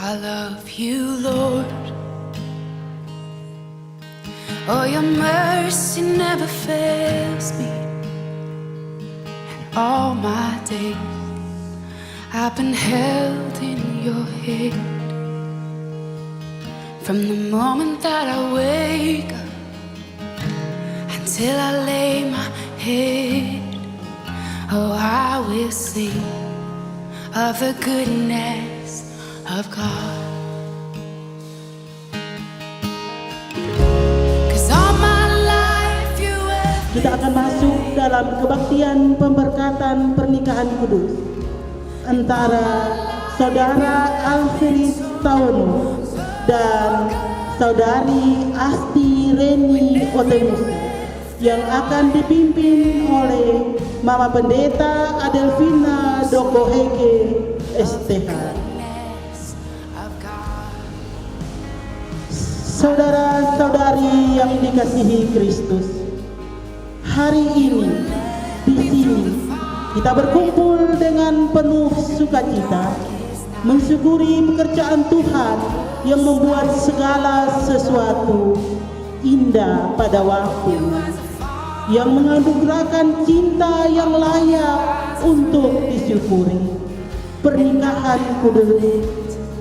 I love you, Lord. Oh, your mercy never fails me. And all my days I've been held in your hand. From the moment that I wake up until I lay my head, oh, I will sing of the goodness of God. 'Cause all my life you have. Kita akan masuk dalam kebaktian pemberkatan pernikahan kudus antara Saudara Alfred Tawono dan Saudari Asti Reni Otemus yang akan dipimpin oleh Mama Pendeta Adelvina Dokoheke STH. Saudara-saudari yang dikasihi Kristus, hari ini di sini kita berkumpul dengan penuh sukacita mensyukuri pekerjaan Tuhan yang membuat segala sesuatu indah pada waktunya, yang menganugerahkan cinta yang layak untuk disyukuri. Pernikahan kudus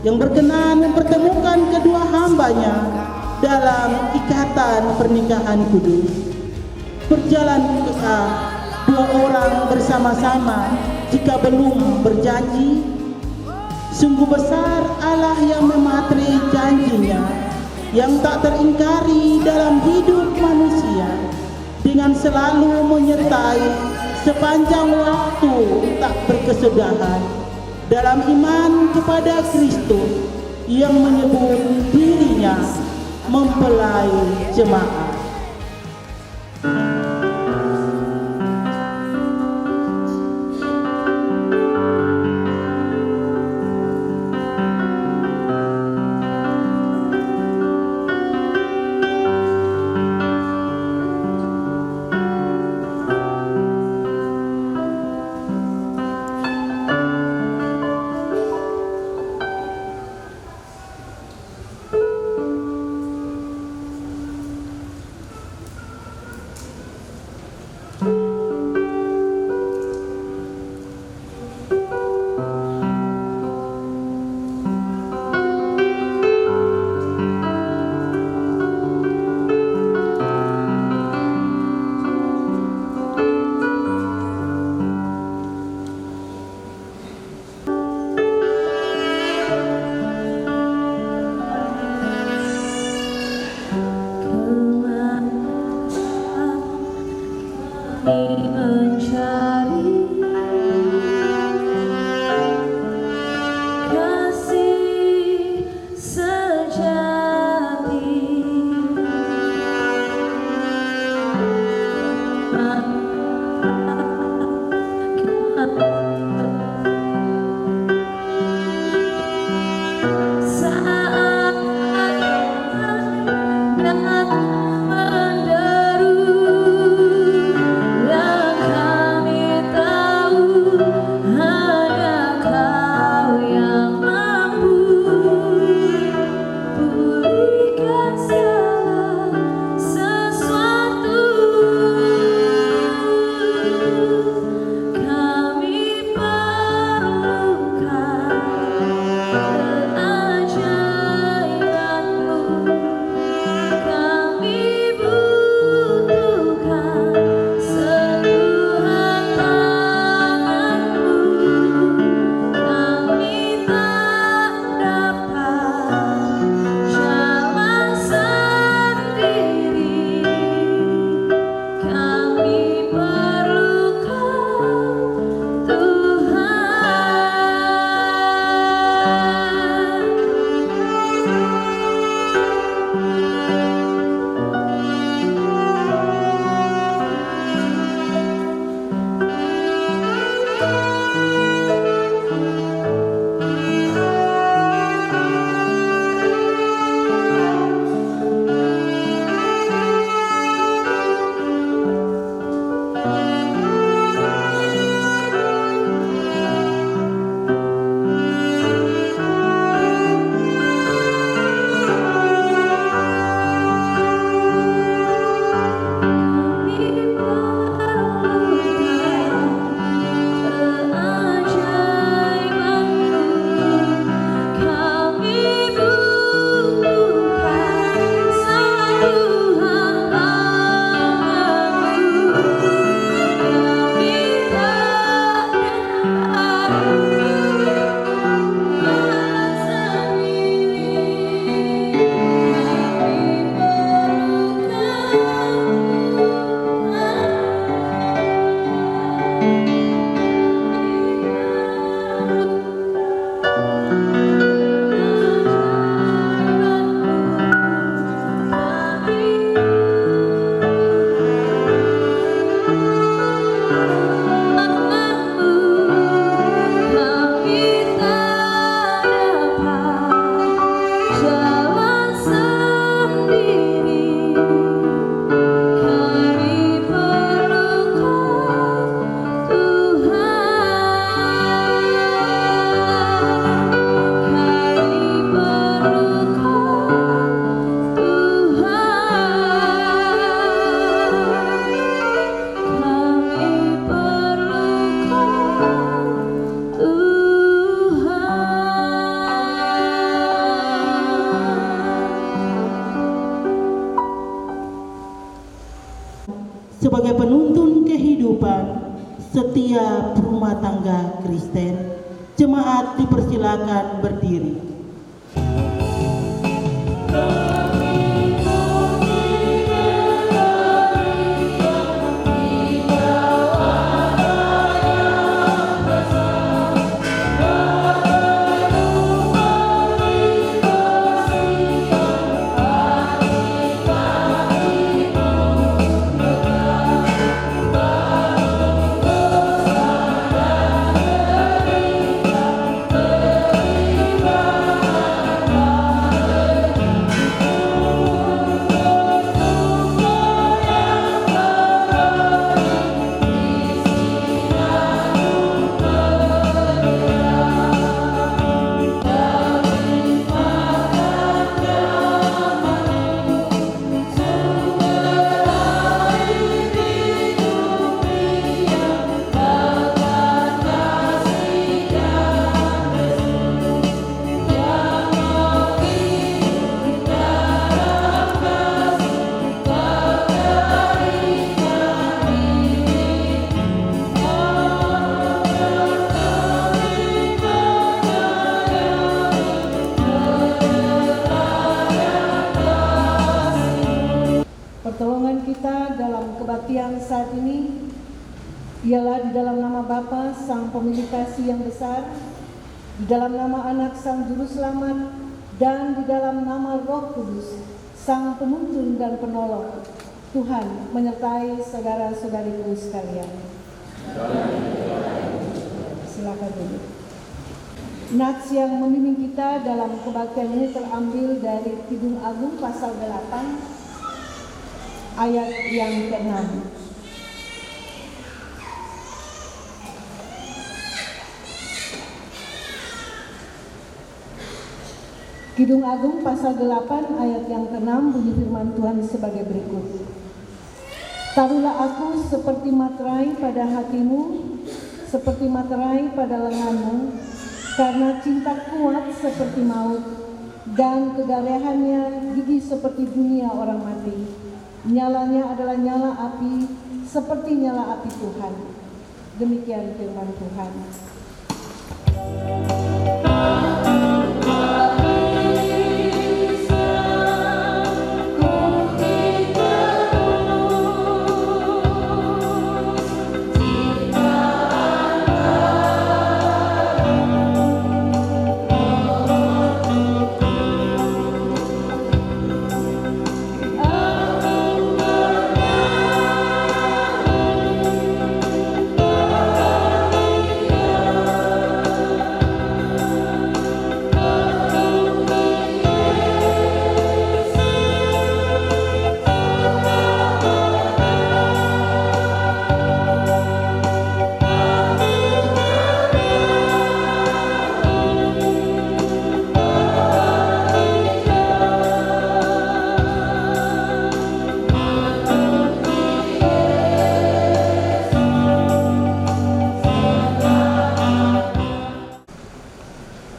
yang berkenan mempertemukan kedua hambanya dalam ikatan pernikahan kudus. Berjalan dua orang bersama-sama jika belum berjanji. Sungguh besar Allah yang memateri janjinya yang tak teringkari dalam hidup manusia, dengan selalu menyertai sepanjang waktu tak berkesudahan dalam iman kepada Kristus yang menyebut dirinya mempelai jemaat. sebagai penuntun kehidupan setiap rumah tangga Kristen. Jemaat dipersilakan berdiri. Pertolongan kita dalam kebaktian saat ini ialah di dalam nama Bapa Sang Pemilik Kasih yang besar, di dalam nama Anak Sang Juru Selamat, dan di dalam nama Roh Kudus, Sang Penuntun dan Penolong. Tuhan menyertai saudara-saudariku sekalian. Silakan duduk. Nats yang membimbing kita dalam kebaktian ini terambil dari Kidung Agung pasal 8 ayat yang ke-6. Kidung Agung pasal 8 ayat yang ke-6 bunyi firman Tuhan sebagai berikut. Taruhlah aku seperti materai pada hatimu, seperti materai pada lenganmu, karena cinta kuat seperti maut, dan kegairahannya gigi seperti dunia orang mati. Nyalanya adalah nyala api, seperti nyala api Tuhan. Demikian firman Tuhan.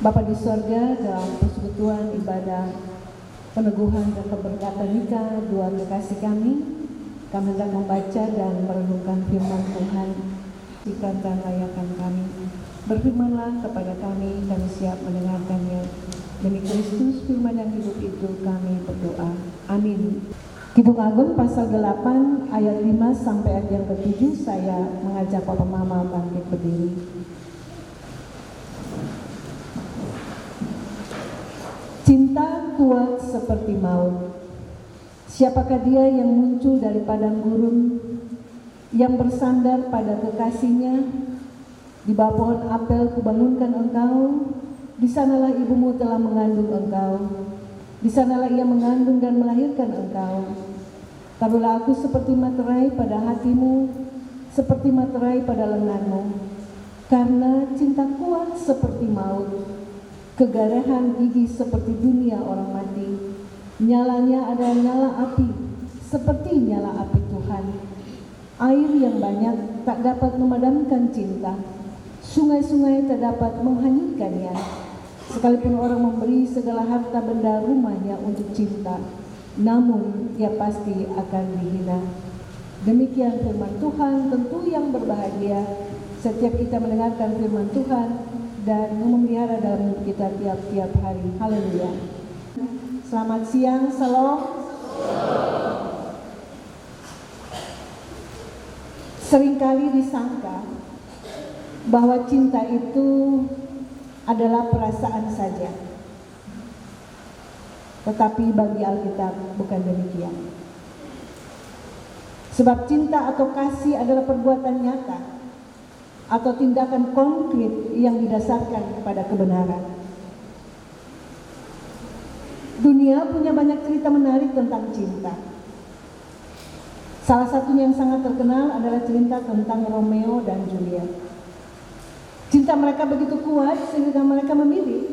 Bapa di sorga, dalam persekutuan ibadah peneguhan dan pemberkatan nikah dua kekasih kami hendak membaca dan merenungkan firman Tuhan. Ikrarkan layakan kami. Berfirmanlah kepada kami siap mendengarkannya. Demi Kristus firman yang hidup itu kami berdoa. Amin. Kidung Agung pasal 8 ayat 5 sampai ayat yang ke-7, saya mengajak Bapak Mama bangkit berdiri. Cinta kuat seperti maut. Siapakah dia yang muncul dari padang gurun, yang bersandar pada kekasihnya? Di bawah pohon apel kubangunkan engkau, di sanalah ibumu telah mengandung engkau, di sanalah ia mengandung dan melahirkan engkau. Taruhlah aku seperti materai pada hatimu, seperti materai pada lenganmu, karena cinta kuat seperti maut. Kegairahan gigi seperti dunia orang mati. Nyalanya adalah nyala api, seperti nyala api Tuhan. Air yang banyak tak dapat memadamkan cinta. Sungai-sungai tak dapat menghanyutkannya. Sekalipun orang memberi segala harta benda rumahnya untuk cinta, namun ia pasti akan dihina. Demikian firman Tuhan. Tentu yang berbahagia setiap kita mendengarkan firman Tuhan dan memelihara dalam hidup kita tiap-tiap hari. Haleluya. Selamat siang, salam. Seringkali disangka bahwa cinta itu adalah perasaan saja. Tetapi bagi Alkitab bukan demikian. Sebab cinta atau kasih adalah perbuatan nyata atau tindakan konkret yang didasarkan kepada kebenaran. Dunia punya banyak cerita menarik tentang cinta. Salah satunya yang sangat terkenal adalah cerita tentang Romeo dan Juliet. Cinta mereka begitu kuat sehingga mereka memilih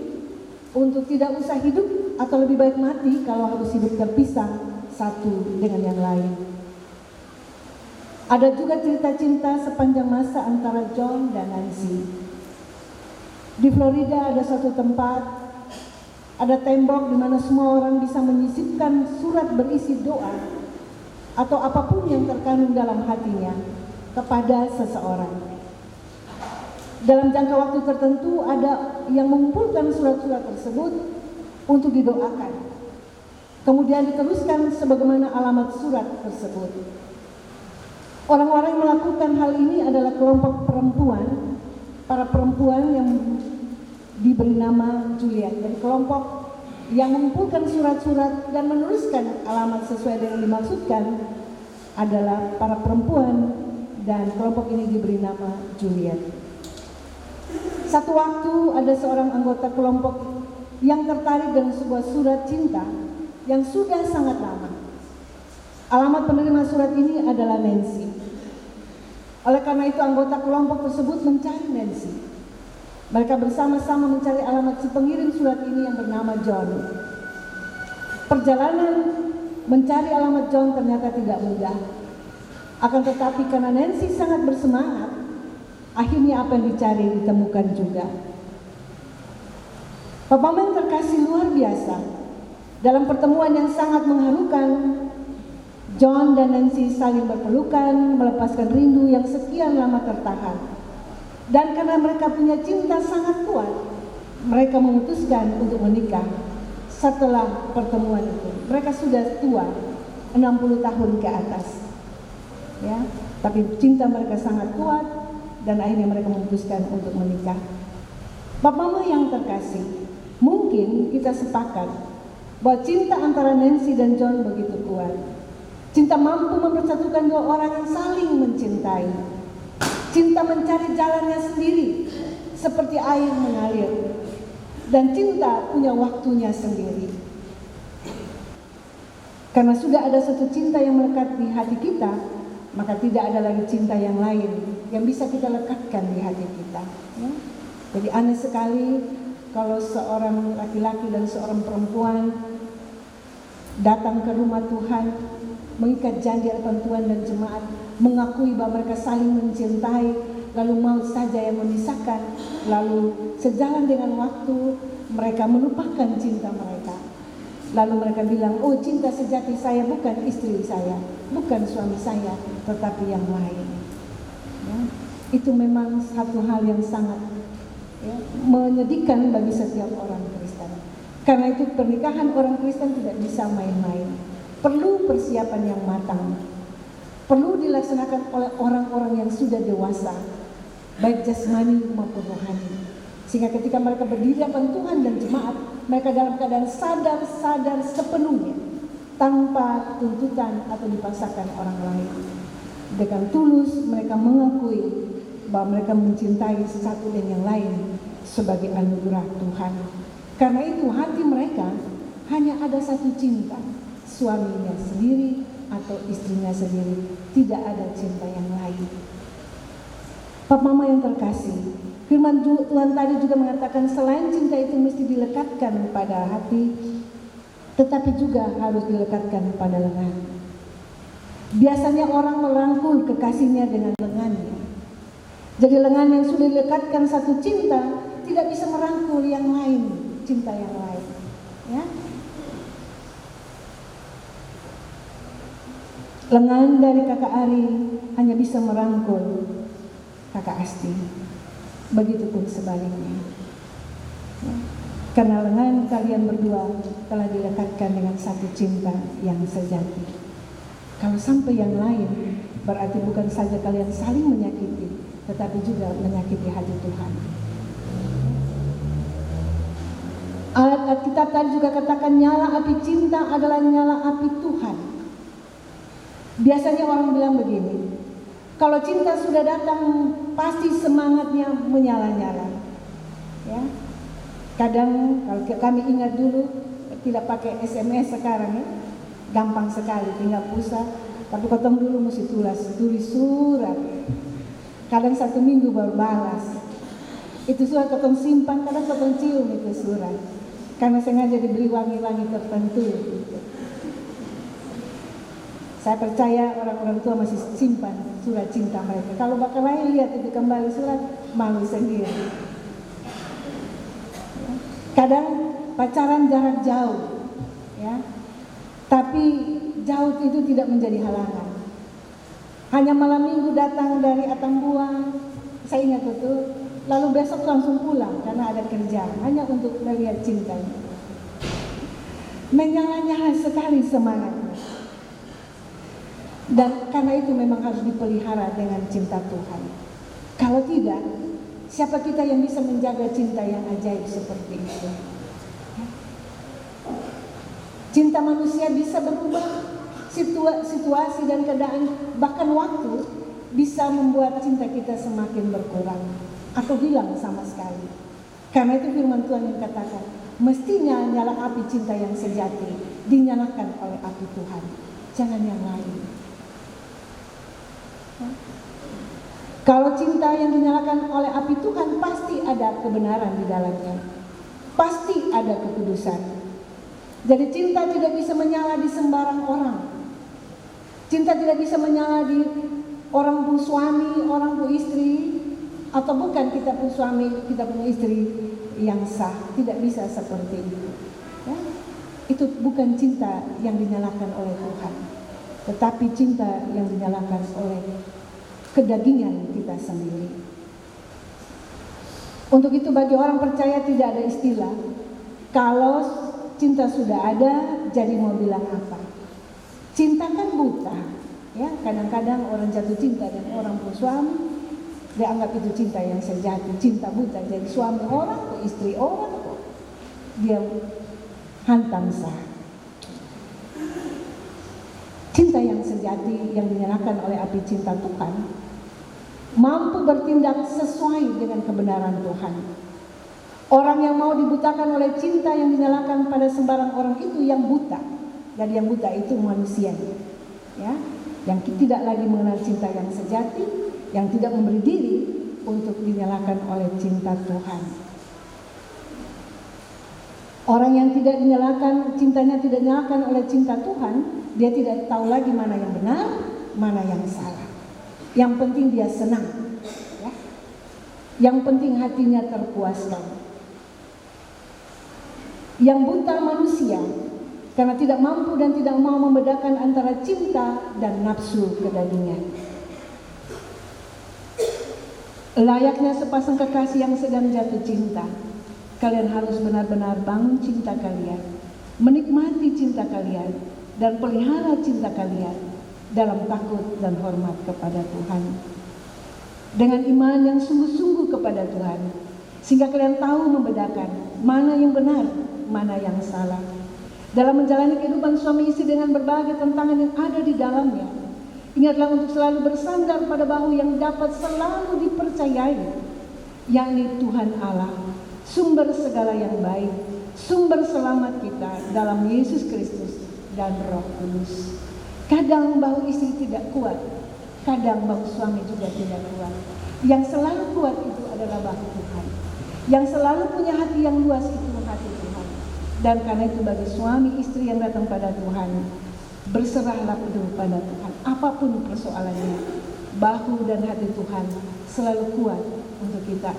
untuk tidak usah hidup atau lebih baik mati kalau harus hidup terpisah satu dengan yang lain. Ada juga cerita cinta sepanjang masa antara John dan Nancy. Di Florida ada suatu tempat, ada tembok di mana semua orang bisa menyisipkan surat berisi doa atau apapun yang terkandung dalam hatinya kepada seseorang. Dalam jangka waktu tertentu ada yang mengumpulkan surat-surat tersebut untuk didoakan. Kemudian diteruskan sebagaimana alamat surat tersebut. Orang-orang yang melakukan hal ini adalah kelompok perempuan, para perempuan yang diberi nama Juliet. Dan kelompok yang mengumpulkan surat-surat dan menuliskan alamat sesuai dengan dimaksudkan adalah para perempuan, dan kelompok ini diberi nama Juliet. Satu waktu ada seorang anggota kelompok yang tertarik dengan sebuah surat cinta yang sudah sangat lama. Alamat penerima surat ini adalah Nancy. Oleh karena itu anggota kelompok tersebut mencari Nancy. Mereka bersama-sama mencari alamat si pengirim surat ini yang bernama John. Perjalanan mencari alamat John ternyata tidak mudah. Akan tetapi karena Nancy sangat bersemangat, akhirnya apa yang dicari ditemukan juga. Bapak yang terkasih luar biasa, dalam pertemuan yang sangat mengharukan, John dan Nancy saling berpelukan, melepaskan rindu yang sekian lama tertahan. Dan karena mereka punya cinta sangat kuat, mereka memutuskan untuk menikah. Setelah pertemuan itu, mereka sudah tua, 60 tahun ke atas. Ya, tapi cinta mereka sangat kuat dan akhirnya mereka memutuskan untuk menikah. Bapak Mama yang terkasih, mungkin kita sepakat bahwa cinta antara Nancy dan John begitu kuat. Cinta mampu mempersatukan dua orang yang saling mencintai. Cinta mencari jalannya sendiri, seperti air mengalir. Dan cinta punya waktunya sendiri. Karena sudah ada satu cinta yang melekat di hati kita, maka tidak ada lagi cinta yang lain yang bisa kita lekatkan di hati kita. Ya? Jadi aneh sekali kalau seorang laki-laki dan seorang perempuan datang ke rumah Tuhan, mengikat janji hadapan Tuhan dan jemaat, mengakui bahwa mereka saling mencintai, lalu maut saja yang memisahkan, lalu sejalan dengan waktu mereka melupakan cinta mereka. Lalu mereka bilang, oh cinta sejati saya bukan istri saya, bukan suami saya, tetapi yang lain. Ya, itu memang satu hal yang sangat menyedihkan bagi setiap orang Kristen. Karena itu pernikahan orang Kristen tidak bisa main-main. Perlu persiapan yang matang. Perlu dilaksanakan oleh orang-orang yang sudah dewasa, baik jasmani maupun rohani. Sehingga ketika mereka berdiri hadapan Tuhan dan jemaat, mereka dalam keadaan sadar sepenuhnya, tanpa tuntutan atau dipaksakan orang lain. Dengan tulus mereka mengakui bahwa mereka mencintai satu dan yang lain sebagai anugerah Tuhan. Karena itu hati mereka hanya ada satu cinta, suaminya sendiri atau istrinya sendiri, tidak ada cinta yang lain. Bapak Mama yang terkasih, firman Tuhan tadi juga mengatakan selain cinta itu mesti dilekatkan pada hati, tetapi juga harus dilekatkan pada lengan. Biasanya orang merangkul kekasihnya dengan lengannya. Jadi lengan yang sudah dilekatkan satu cinta tidak bisa merangkul yang lain, cinta yang lain. Ya. Lengan dari kakak Ari hanya bisa merangkul kakak Asti. Begitupun sebaliknya. Ya. Karena lengan kalian berdua telah dilekatkan dengan satu cinta yang sejati. Kalau sampai yang lain, berarti bukan saja kalian saling menyakiti, tetapi juga menyakiti hati Tuhan. Ayat Alkitab tadi juga katakan nyala api cinta adalah nyala api Tuhan. Biasanya orang bilang begini, kalau cinta sudah datang pasti semangatnya menyala-nyala. Ya. Kadang kalau kami ingat dulu tidak pakai SMS sekarang ya, gampang sekali tinggal pulsa. Tapi kotong dulu mesti tulis surat. Kadang 1 minggu baru balas. Itu surat kotong simpan, kadang kotong cium itu surat. Karena sengaja diberi wangi-wangi tertentu. Saya percaya orang-orang tua masih simpan surat cinta mereka. Kalau bakal lain lihat itu kembali surat, malu sendiri. Kadang pacaran jarak jauh, ya. Tapi jauh itu tidak menjadi halangan. Hanya malam minggu datang dari Atambua, saya ingat itu, lalu besok langsung pulang karena ada kerjaan, hanya untuk melihat cintanya. Menyala-nyala sekali semangatnya. Dan karena itu memang harus dipelihara dengan cinta Tuhan. Kalau tidak, siapa kita yang bisa menjaga cinta yang ajaib seperti itu? Cinta manusia bisa berubah, situasi dan keadaan, bahkan waktu bisa membuat cinta kita semakin berkurang atau hilang sama sekali. Karena itu firman Tuhan yang katakan, mestinya nyala api cinta yang sejati dinyalakan oleh api Tuhan, jangan yang lain. Kalau cinta yang dinyalakan oleh api Tuhan, pasti ada kebenaran di dalamnya, pasti ada kekudusan. Jadi cinta tidak bisa menyala di sembarang orang. Cinta tidak bisa menyala di orang pun suami, orang pun istri, atau bukan kita pun suami, kita pun istri yang sah. Tidak bisa seperti itu. Ya? Itu bukan cinta yang dinyalakan oleh Tuhan, tetapi cinta yang dinyalakan oleh kedagingan kita sendiri. Untuk itu bagi orang percaya tidak ada istilah kalau cinta sudah ada, jadi mau bilang apa? Cinta kan buta, ya. Kadang-kadang orang jatuh cinta dan orang pun suami, dia anggap itu cinta yang sejati. Cinta buta, jadi suami orang, istri orang, dia hantam sah. Cinta yang sejati yang dinyalakan oleh api cinta Tuhan mampu bertindak sesuai dengan kebenaran Tuhan. Orang yang mau dibutakan oleh cinta yang dinyalakan pada sembarang orang itu yang buta. Jadi yang buta itu manusia, ya, yang tidak lagi mengenal cinta yang sejati, yang tidak memberi diri untuk dinyalakan oleh cinta Tuhan. Orang yang tidak dinyalakan, cintanya tidak dinyalakan oleh cinta Tuhan, dia tidak tahu lagi mana yang benar, mana yang salah. Yang penting dia senang, ya. Yang penting hatinya terpuaskan. Yang buta manusia karena tidak mampu dan tidak mau membedakan antara cinta dan nafsu kedagingan. Layaknya sepasang kekasih yang sedang jatuh cinta, kalian harus benar-benar bangun cinta kalian, menikmati cinta kalian, dan pelihara cinta kalian dalam takut dan hormat kepada Tuhan. Dengan iman yang sungguh-sungguh kepada Tuhan, sehingga kalian tahu membedakan mana yang benar, mana yang salah. Dalam menjalani kehidupan suami istri dengan berbagai tantangan yang ada di dalamnya, ingatlah untuk selalu bersandar pada bahu yang dapat selalu dipercayai, yakni Tuhan Allah, sumber segala yang baik, sumber selamat kita dalam Yesus Kristus dan Roh Kudus. Kadang bahu istri tidak kuat, kadang bahu suami juga tidak kuat. Yang selalu kuat itu adalah bahu Tuhan. Yang selalu punya hati yang luas itu hati Tuhan. Dan karena itu bagi suami istri yang datang pada Tuhan, berserahlah penuh pada Tuhan. Apapun persoalannya, bahu dan hati Tuhan selalu kuat untuk kita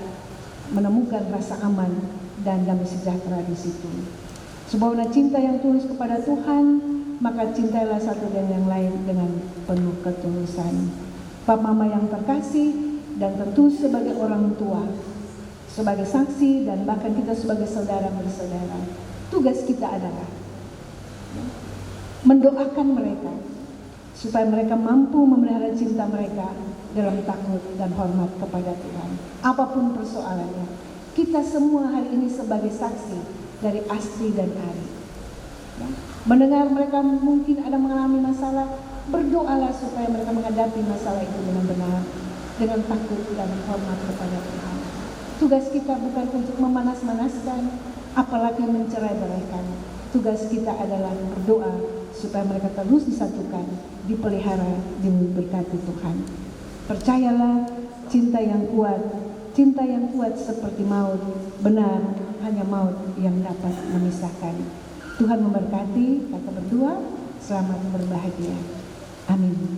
menemukan rasa aman dan damai sejahtera di situ. Sebuah cinta yang tulus kepada Tuhan maka cintailah satu dan yang lain dengan penuh ketulusan. Pak Mama yang terkasih, dan tentu sebagai orang tua, sebagai saksi, dan bahkan kita sebagai saudara bersaudara, tugas kita adalah mendoakan mereka supaya mereka mampu memelihara cinta mereka dalam takut dan hormat kepada Tuhan. Apapun persoalannya, kita semua hari ini sebagai saksi dari Asti dan Ari. Ya. Mendengar mereka mungkin ada mengalami masalah, berdoalah supaya mereka menghadapi masalah itu dengan benar, dengan takut dan hormat kepada Tuhan. Tugas kita bukan untuk memanas-manaskan, apalagi mencerai-beraikan. Tugas kita adalah berdoa supaya mereka terus disatukan, dipelihara, diberkati Tuhan. Percayalah, cinta yang kuat seperti maut, benar hanya maut yang dapat memisahkan. Tuhan memberkati, kata berdua, selamat berbahagia. Amin.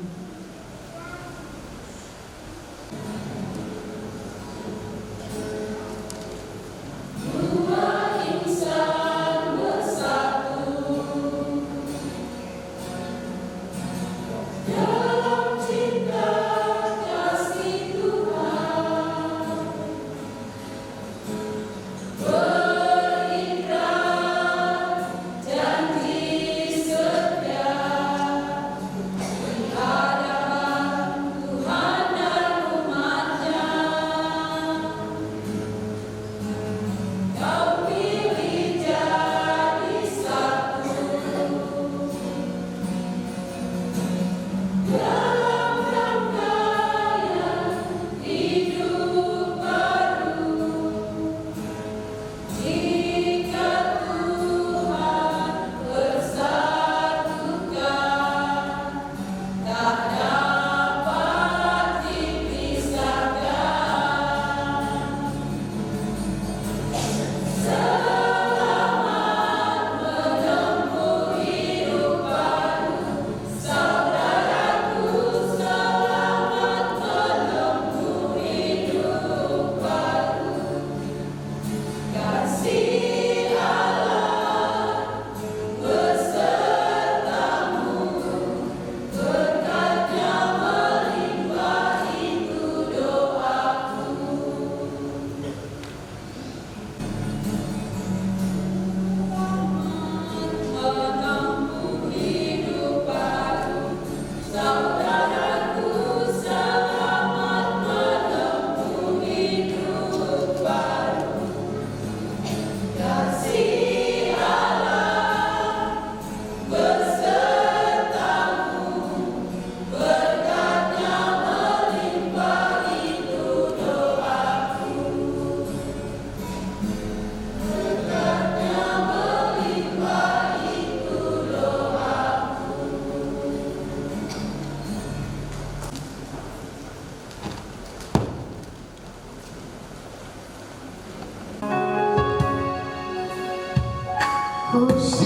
Atas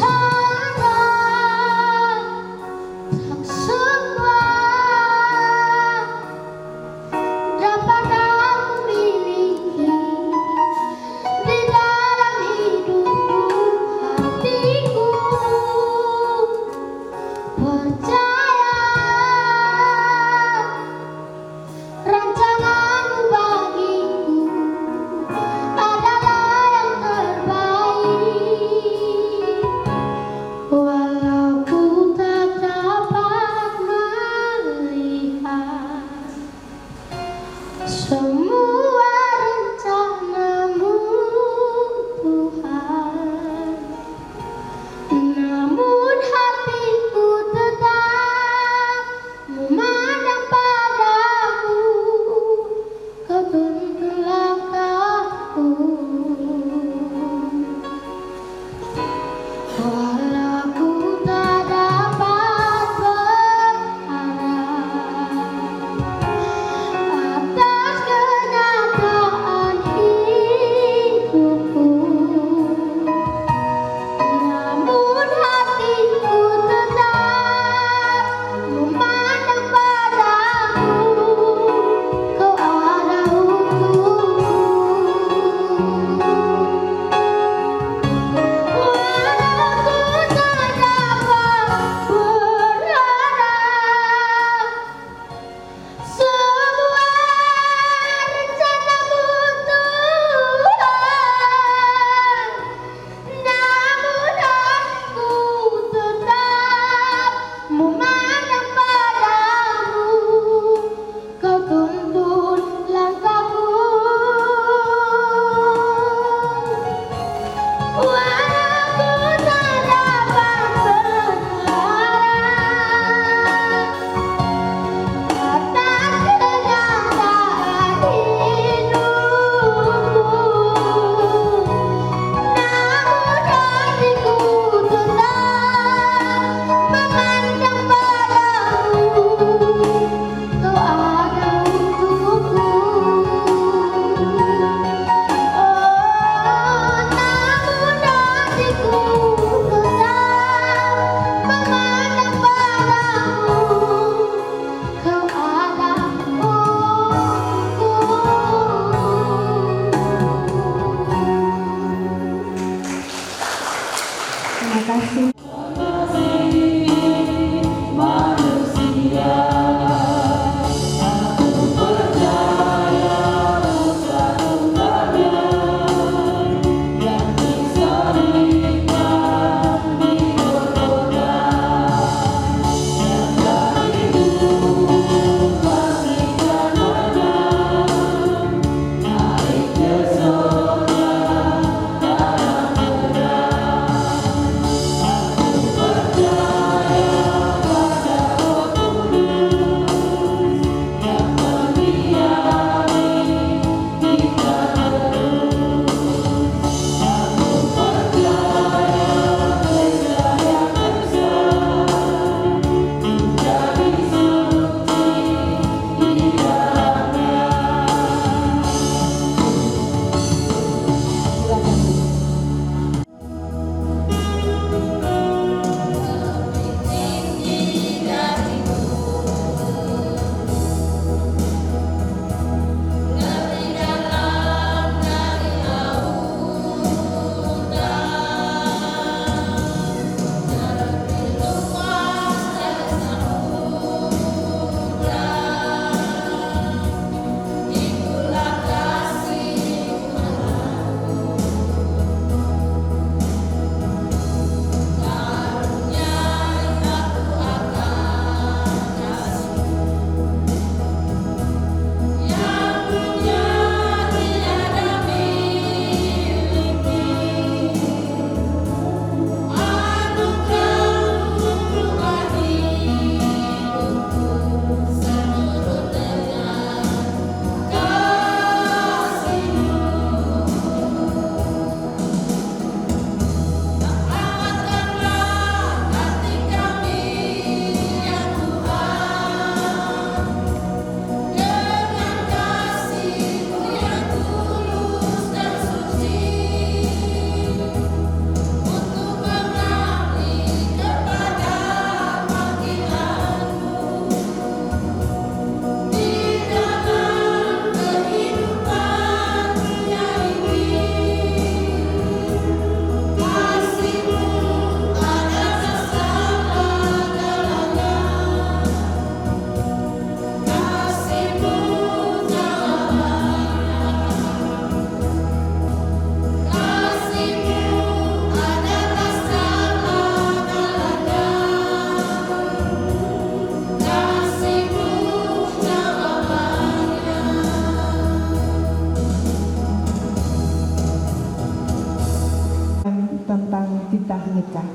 nikah.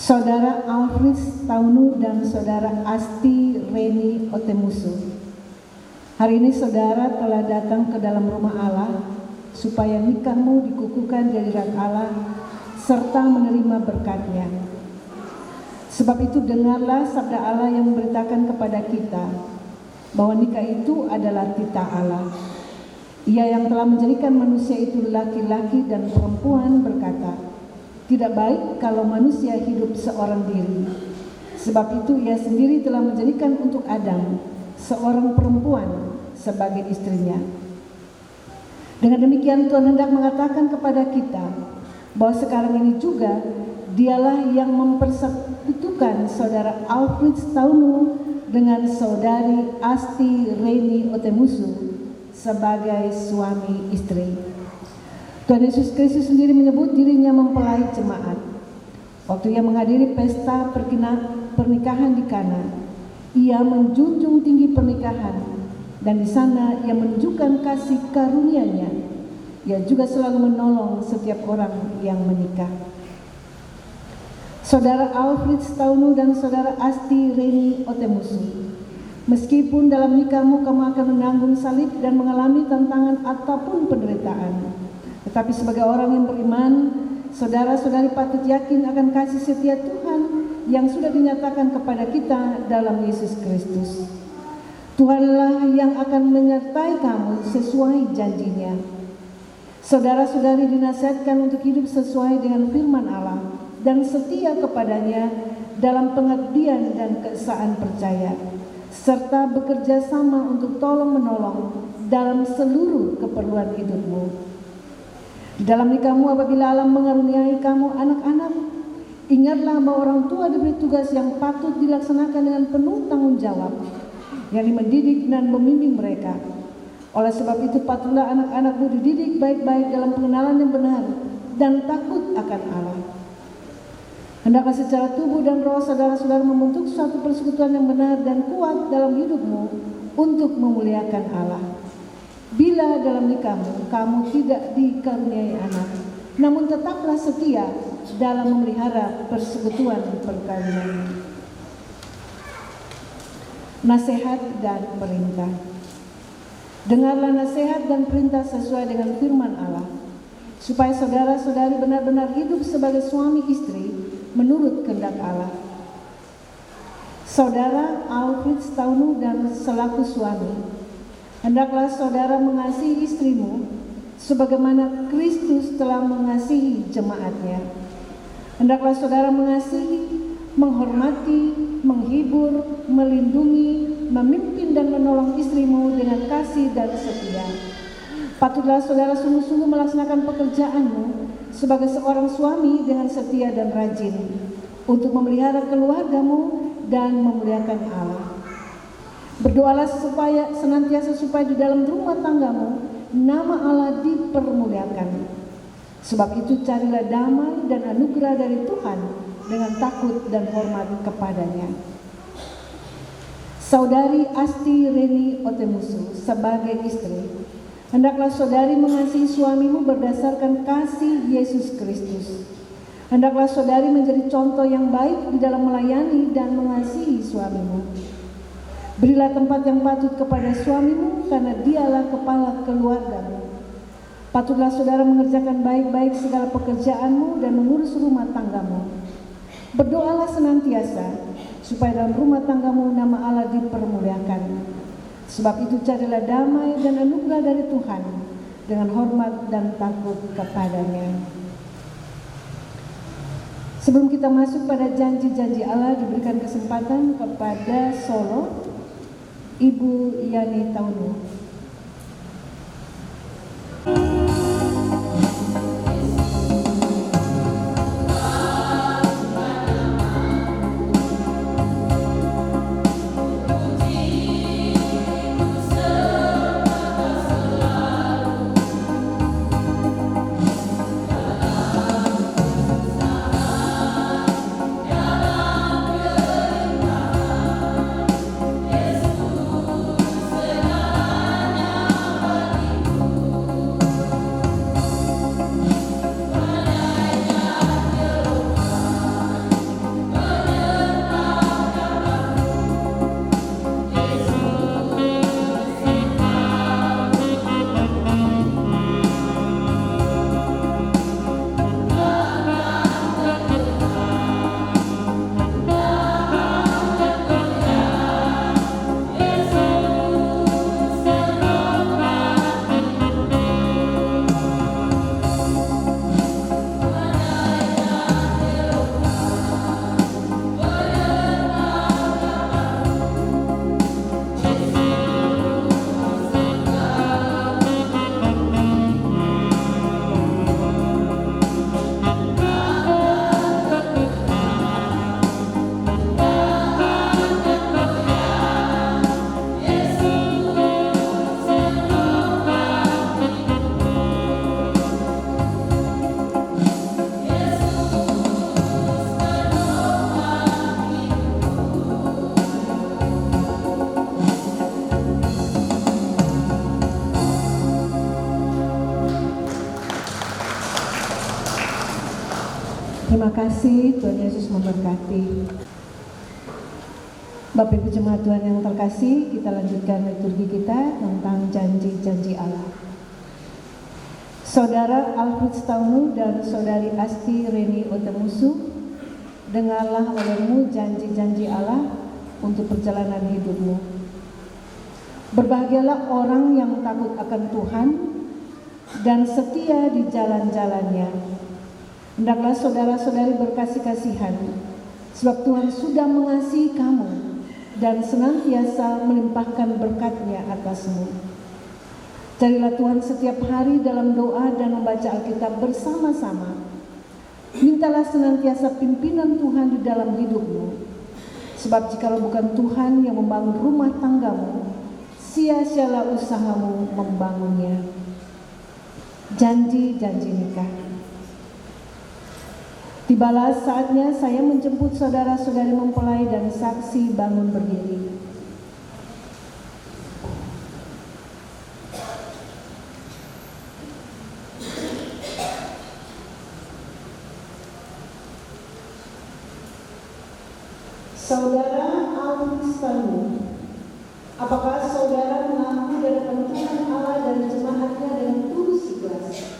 Saudara Alfris Taunu dan Saudara Asti Reni Otemusu, hari ini saudara telah datang ke dalam rumah Allah supaya nikahmu dikukuhkan di hadirat Allah serta menerima berkat-Nya. Sebab itu dengarlah sabda Allah yang memberitakan kepada kita bahwa nikah itu adalah titah Allah. Ia yang telah menjadikan manusia itu laki-laki dan perempuan berkata, tidak baik kalau manusia hidup seorang diri. Sebab itu ia sendiri telah menjadikan untuk Adam seorang perempuan sebagai istrinya. Dengan demikian Tuhan hendak mengatakan kepada kita bahwa sekarang ini juga dialah yang mempersekutukan saudara Alfred Taunu dengan saudari Asti Reni Otemusu sebagai suami istri. Tuhan Yesus Kristus sendiri menyebut dirinya mempelai jemaat. Waktu ia menghadiri pesta pernikahan di Kana, ia menjunjung tinggi pernikahan, dan di sana ia menunjukkan kasih karunia-Nya. Ia juga selalu menolong setiap orang yang menikah. Saudara Alfred Taunu dan saudara Asti Reni Otemusu, meskipun dalam nikahmu kamu akan menanggung salib dan mengalami tantangan ataupun penderitaan, tetapi sebagai orang yang beriman, saudara-saudari patut yakin akan kasih setia Tuhan yang sudah dinyatakan kepada kita dalam Yesus Kristus. Tuhanlah yang akan menyertai kamu sesuai janji-Nya. Saudara-saudari dinasihatkan untuk hidup sesuai dengan firman Allah dan setia kepadanya dalam pengabdian dan keesaan percaya, serta bekerja sama untuk tolong-menolong dalam seluruh keperluan hidupmu. Dalam nikahmu apabila Allah mengaruniai kamu anak-anak, ingatlah bahwa orang tua diberi tugas yang patut dilaksanakan dengan penuh tanggung jawab, yakni mendidik dan membimbing mereka. Oleh sebab itu patutlah anak-anakmu dididik baik-baik dalam pengenalan yang benar dan takut akan Allah. Hendaklah secara tubuh dan roh saudara-saudara membentuk suatu persekutuan yang benar dan kuat dalam hidupmu untuk memuliakan Allah. Bila dalam nikahmu kamu tidak dikaruniai anak, namun tetaplah setia dalam memelihara persekutuan perkawinan. Nasihat dan perintah. Dengarlah nasihat dan perintah sesuai dengan firman Allah, supaya saudara-saudari benar-benar hidup sebagai suami istri menurut kehendak Allah. Saudara Alfred Taunu dan selaku suami, hendaklah saudara mengasihi istrimu sebagaimana Kristus telah mengasihi jemaat-Nya. Hendaklah saudara mengasihi, menghormati, menghibur, melindungi, memimpin dan menolong istrimu dengan kasih dan setia. Patutlah saudara sungguh-sungguh melaksanakan pekerjaanmu sebagai seorang suami dengan setia dan rajin untuk memelihara keluargamu dan memuliakan Allah. Berdoalah senantiasa supaya di dalam rumah tanggamu nama Allah dipermuliakan. Sebab itu carilah damai dan anugerah dari Tuhan dengan takut dan hormat kepadanya. Saudari Asti Reni Otemusu sebagai istri, hendaklah saudari mengasihi suamimu berdasarkan kasih Yesus Kristus. Hendaklah saudari menjadi contoh yang baik di dalam melayani dan mengasihi suamimu. Berilah tempat yang patut kepada suamimu karena dialah kepala keluargamu. Patutlah saudara mengerjakan baik-baik segala pekerjaanmu dan mengurus rumah tanggamu. Berdoalah senantiasa supaya dalam rumah tanggamu nama Allah dipermuliakan. Sebab itu carilah damai dan anugerah dari Tuhan dengan hormat dan takut kepadanya. Sebelum kita masuk pada janji-janji Allah, diberikan kesempatan kepada solo Ibu Yani Taunu. Yesus Terima kasih, Tuhan Yesus memberkati. Bapak Ibu Jemaat Tuhan yang terkasih, kita lanjutkan liturgi kita tentang janji-janji Allah. Saudara Alfred Staunu dan Saudari Asti Reni Otemusu, dengarlah olehmu janji-janji Allah untuk perjalanan hidupmu. Berbahagialah orang yang takut akan Tuhan dan setia di jalan-jalannya. Hendaklah saudara-saudari berkasih-kasihan, sebab Tuhan sudah mengasihi kamu dan senantiasa melimpahkan berkat-Nya atasmu. Carilah Tuhan setiap hari dalam doa dan membaca Alkitab bersama-sama. Mintalah senantiasa pimpinan Tuhan di dalam hidupmu, sebab jikalau bukan Tuhan yang membangun rumah tanggamu, sia-sialah usahamu membangunnya. Janji-janji nikah. Tibalah saatnya saya menjemput saudara-saudari mempelai dan saksi bangun berdiri. Saudara Alfred Staunu, apakah saudara mengaku di hadapan Tuhan Allah dan jemaatnya dengan tulus ikhlas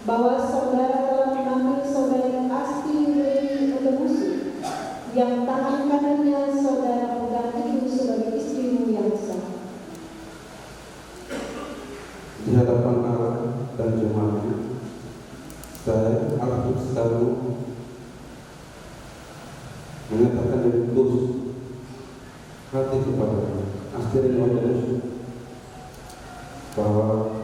bahwa saudara telah mengambil saudari Asti Reni Otemusu yang tangan kanannya saudara pegang teguh sebagai istrimu yang sah? Di hadapan Allah dan jemaatnya, saya Alfred Staunu menyatakan dengan tulus hati kepada Asti Reni Otemusu bahwa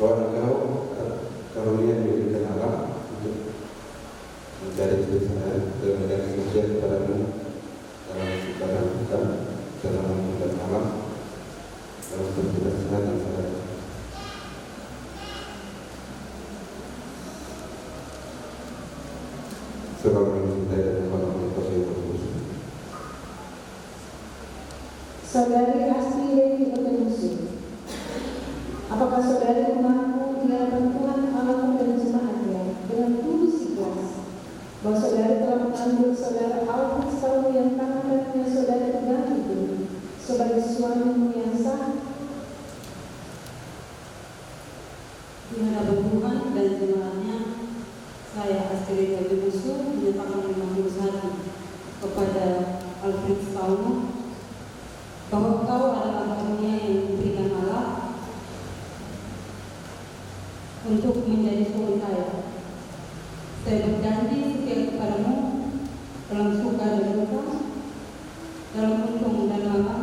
engkau karunia diberikan Allah untuk mencari istri saya dan menjadi saksian kepadamu dalam segala kita, dalam dan malam, dalam setiap saat yang saya. Sebab mencintai dan mengasihi Yesus. Saudari Asti Reni Otemusu, apakah saudari mengaku di hadapan Tuhan Allah dan jemaatnya dengan tulus ikhlas bahwa saudari telah mengambil saudara Alfred Staunu yang tangan kanannya saudara pegang itu sebagai suamimu yang sah? Di hadapan Tuhan dan jemaatnya, saya Asti Reni Otemusu menyatakan dengan tulus hati kepada Alfred Staunu bahwa kau adalah karunia yang diberikan Allah untuk menjadi suami saya. Saya berjanji setia kepadamu dalam suka dan duka, dalam untung dan lama,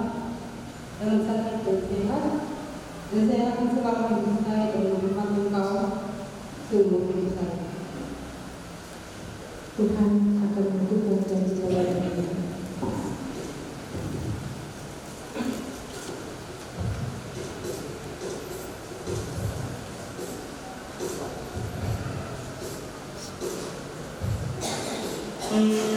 dalam sakit dan sehat, dan saya akan selalu mencintai dan menghormati engkau seumur hidup saya. Tuhan akan mendukung janji saudara ini. Thank you.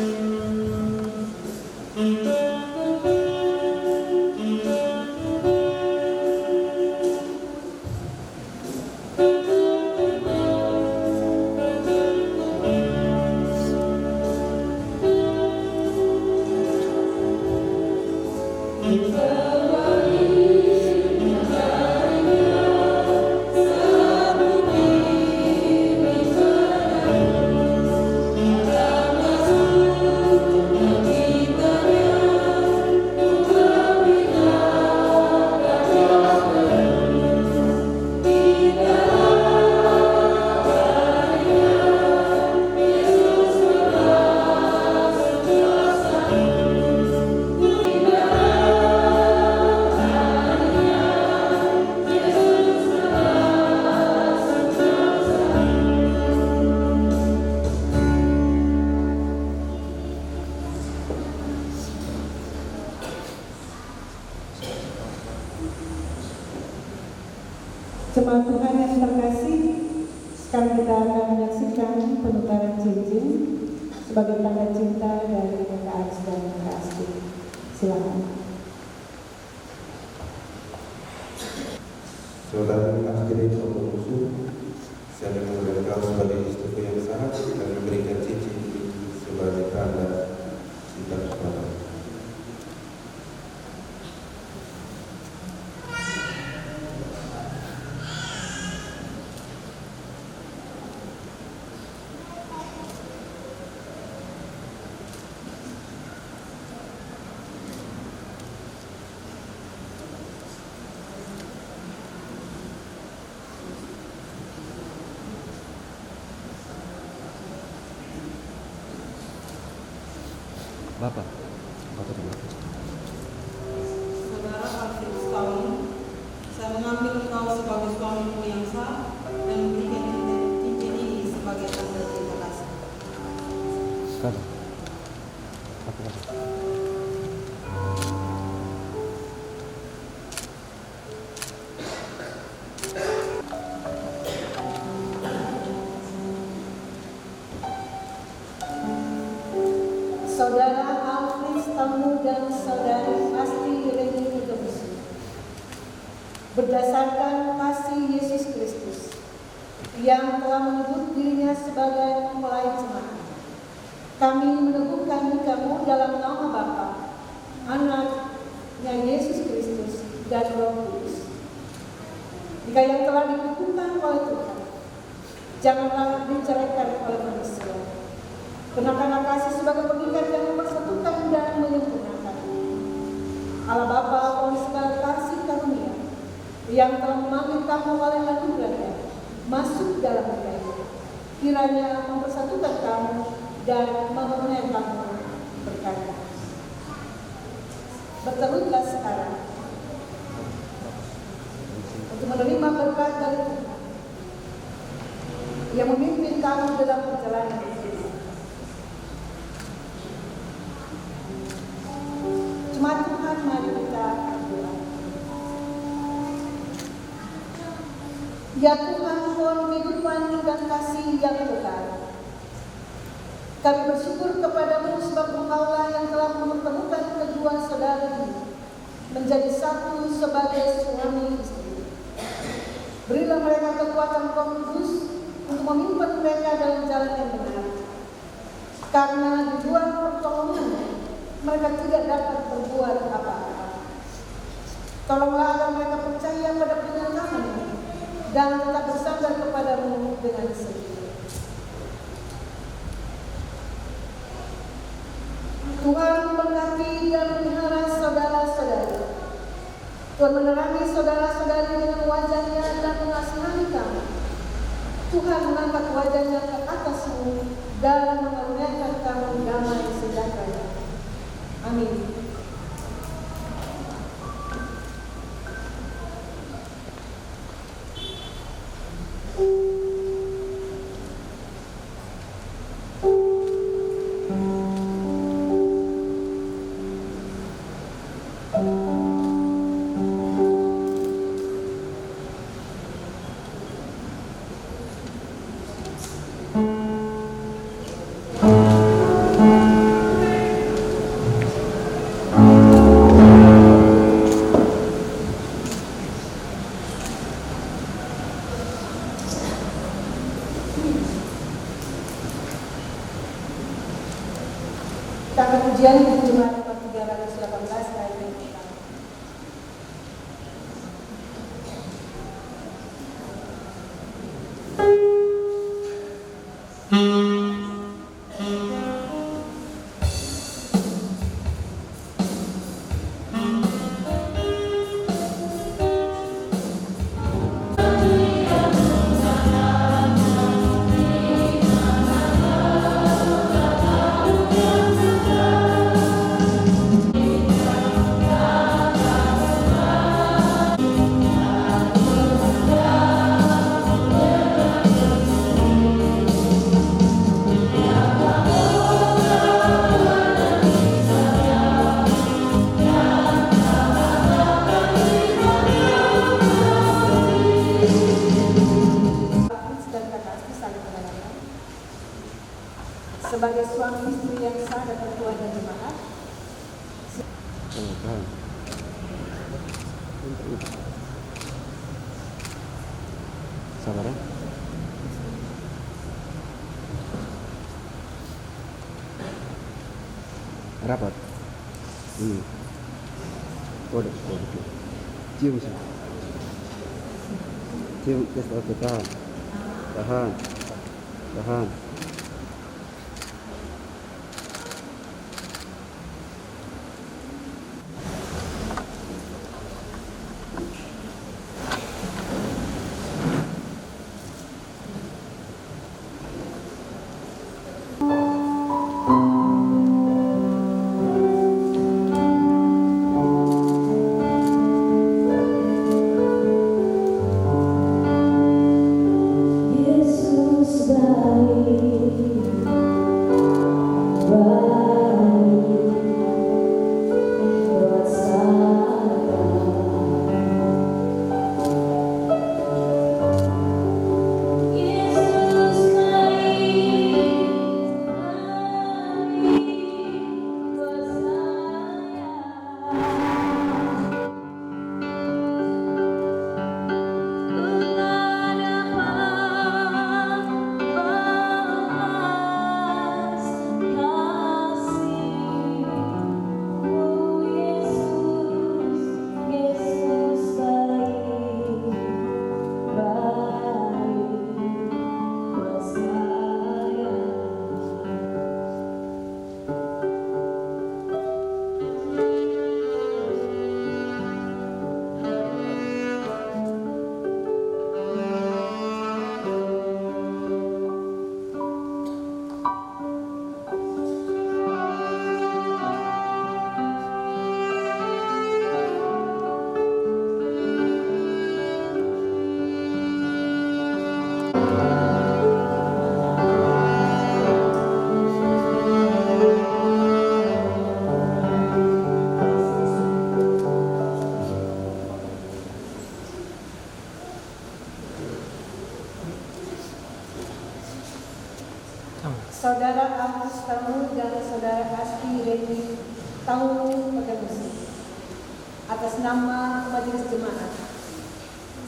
Jemaat Tuhan yang terkasih, sekarang kita akan menyaksikan penukaran cincin sebagai tanda cinta dari Kakak Aris dan Kakak Asti. Silakan. Saudara akhirnya musuh, saya mengambil kau sebagai istriku yang sah dan memberikan cincin ini sebagai tanda cinta kepadamu. Bapak. Saudara Alfred Stawi, saya mengambil engkau sebagai suamiku yang sah dan memberikan cincin ini sebagai tanda cinta kasih. Bapak. Saudara Alfred Tamu dan Saudari Asti Reni Hidayat, berdasarkan kasih Yesus Kristus yang telah menyebut dirinya sebagai mempelai jemaat, kami meneguhkan kamu dalam nama Bapa, Anak-Nya Yesus Kristus dan Roh Kudus. Jika yang telah ditentukan oleh Tuhan, janganlah diceraikan oleh manusia. Kenakanlah kasih sebagai pengikat yang mempersatukan dan menyempurnakan. Allah Bapa oleh segala kasih karunia yang telah memanggil kamu oleh anugerahnya masuk dalam hidayah, kiranya mempersatukan kamu dan memenuhi kamu berkat. Bertelurlah sekarang untuk menerima berkat dari Tuhan yang memimpin kamu dalam perjalanan hidup. Jemaat Tuhan, mari kita berdoa. Ya Tuhan, pohon kehidupan dan kasih yang kekal, kami bersyukur kepadamu sebab Engkaulah yang telah mempertemukan kedua saudara ini menjadi satu sebagai suami istri. Berilah mereka kekuatan Roh Kudus untuk memimpin mereka dalam jalan yang benar, karena di luar pertolongan mereka tidak dapat berbuat apa-apa. Tolonglah agar mereka percaya pada penyertaan ini dan tetap bersandar kepadamu dengan setia. Tuhan memberkati dan memelihara saudara-saudari. Tuhan menerangi saudara-saudari dengan wajahnya dan mengasihani kamu. Tuhan mengangkat wajahnya ke atasmu dan mengaruniakan kamu damai sejahtera. Amin. Tanggal ujian di Jemaat 318 ayat yang pertama. sebagai suami istri yang sah dan ketua dan jemaat. Tahan. Sabar ya. Rapat. Waduh. Cium sih. Cium, oke, tahan. Tahan. Yesus buat saya. Yesus buat Saudara Agus Tamu dan Saudara Asti Reni Tamu Pegamusi, atas nama Majelis Jemaat,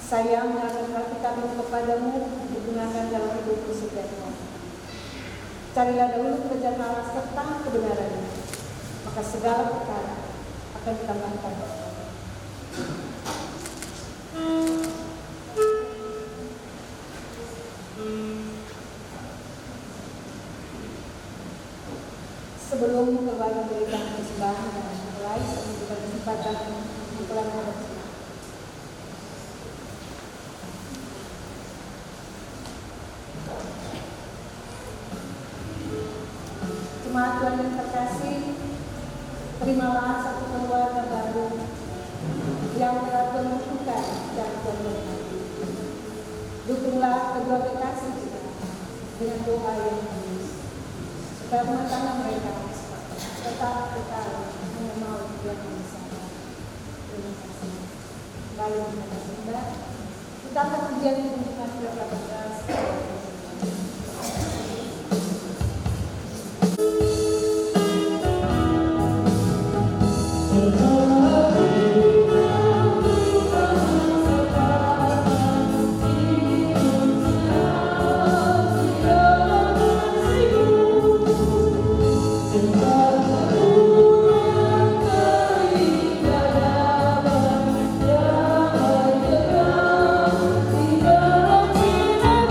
saya mengangkat hati kami kepadamu digunakan dalam hidupmu setiap hari. Carilah dahulu kerajaan Allah serta kebenarannya, maka segala perkara akan ditambahkan. Sebelum kembali memberikan persembahan dan mulai, saya memberikan kesempatan mempelai berjemaat. Jemaat Tuhan yang terkasih, terimalah satu keluarga baru yang telah Tuhan lakukan dan Tuhan berkati. Dukunglah kedua kekasih kita dengan doa yang tulus, supaya rumah tangga mereka tetap kekal hanya mau Tuhan bersama. Terima kasih. Kembali kepada Bunda, kita akan ujian dengan berapa beras. Tidak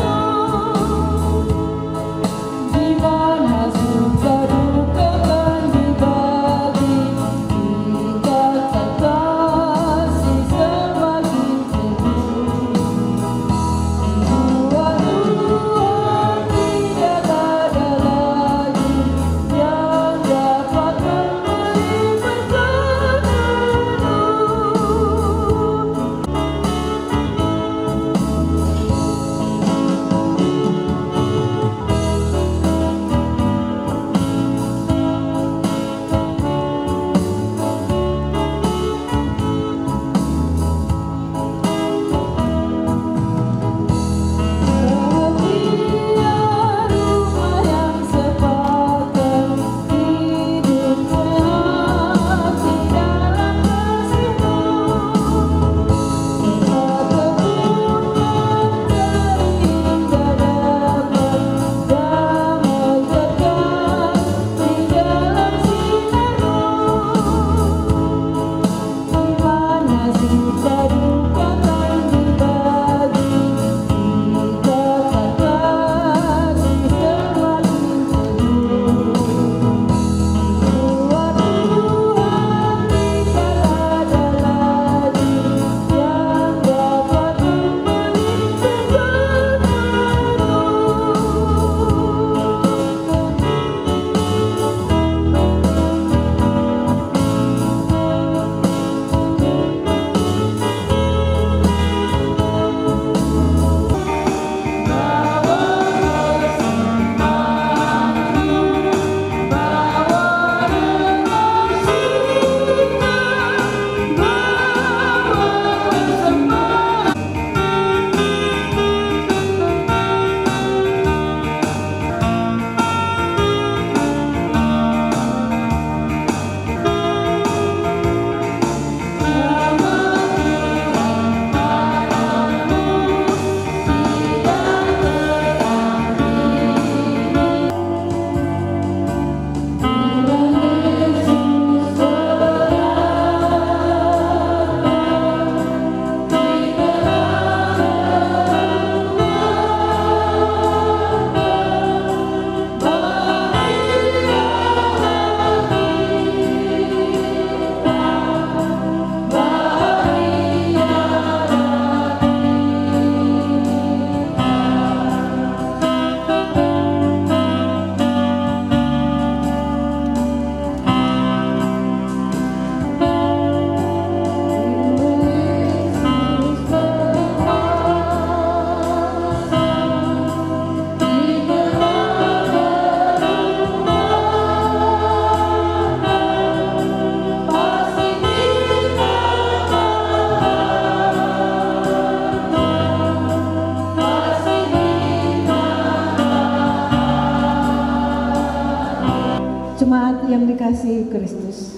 yang dikasihi Kristus,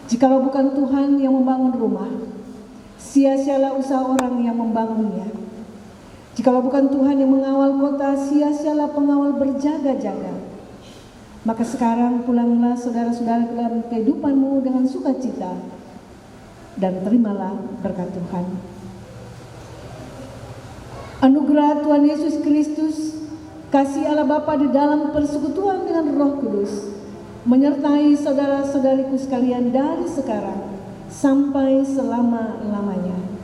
jikalau bukan Tuhan yang membangun rumah, sia-sialah usaha orang yang membangunnya. Jikalau bukan Tuhan yang mengawal kota, sia-sialah pengawal berjaga-jaga. Maka sekarang pulanglah saudara-saudara ke dalam kehidupanmu dengan sukacita, dan terimalah berkat Tuhan. Anugerah Tuhan Yesus Kristus, kasih Allah Bapa di dalam persekutuan dengan Roh Kudus, menyertai saudara-saudariku sekalian dari sekarang sampai selama-lamanya.